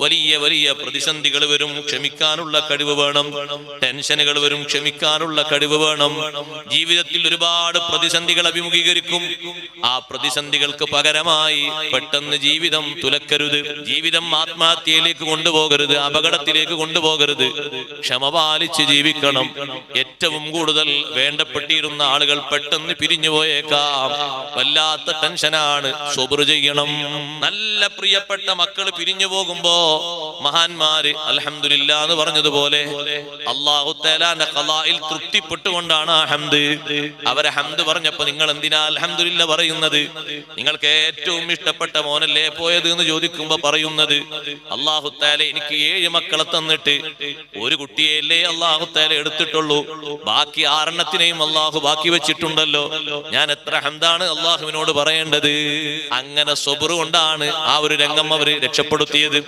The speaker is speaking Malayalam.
വലിയ വലിയ പ്രതിസന്ധികൾ വരും, ക്ഷമിക്കാനുള്ള കഴിവ് വേണം. ടെൻഷനുകൾ വരും, ക്ഷമിക്കാനുള്ള കഴിവ് വേണം. ജീവിതത്തിൽ ഒരുപാട് പ്രതിസന്ധികൾ അഭിമുഖീകരിക്കും. ആ പ്രതിസന്ധികൾക്ക് പകരമായി പെട്ടെന്ന് ജീവിതം തുലക്കരുത്. ജീവിതം ആത്മഹത്യയിലേക്ക് കൊണ്ടുപോകരുത്, അപകടത്തിലേക്ക് കൊണ്ടുപോകരുത്. ക്ഷമ പാലിച്ച് ജീവിക്കണം. ഏറ്റവും കൂടുതൽ വേണ്ടപ്പെട്ടിരുന്ന ആളുകൾ പെട്ടെന്ന് പിരിഞ്ഞു പോയേക്കാം. വല്ലാത്ത ടെൻഷനാണ്. സബ്ർ ചെയ്യണം. നല്ല പ്രിയപ്പെട്ട മക്കൾ പിരിഞ്ഞു പോകുമ്പോ മഹാന്മാര് അൽഹംദുലില്ലാ എന്ന് പറഞ്ഞതുപോലെ അല്ലാഹു തആലാന്റെ ഖളായിൽ തൃപ്തിപ്പെട്ടുകൊണ്ടാണ് ആ ഹംദ്. അവരെ ഹംദ് പറഞ്ഞപ്പോ നിങ്ങൾ എന്തിനാ അൽഹംദുലില്ലാ പറയുന്നത്? നിങ്ങൾക്ക് ഏറ്റവും ഇഷ്ടപ്പെട്ട മോനല്ലേ പോയത് എന്ന് ചോദിക്കുമ്പോ പറയുന്നത്, അല്ലാഹു തആല എനിക്ക് 7 മക്കളെ തന്നിട്ട് ഒരു കുട്ടിയെയല്ലേ അല്ലാഹു തആല എടുത്തിട്ടുള്ളൂ, ബാക്കി 6 അല്ലാഹു ബാക്കി വെച്ചിട്ടുണ്ടല്ലോ, ഞാൻ എത്ര ഹംദാണ് അല്ലാഹുവിനോട് പറയേണ്ടത്. അങ്ങനെ സബ്ർ കൊണ്ടാണ് ആ ഒരു രംഗം അവര് രക്ഷപ്പെടുത്തിയത്.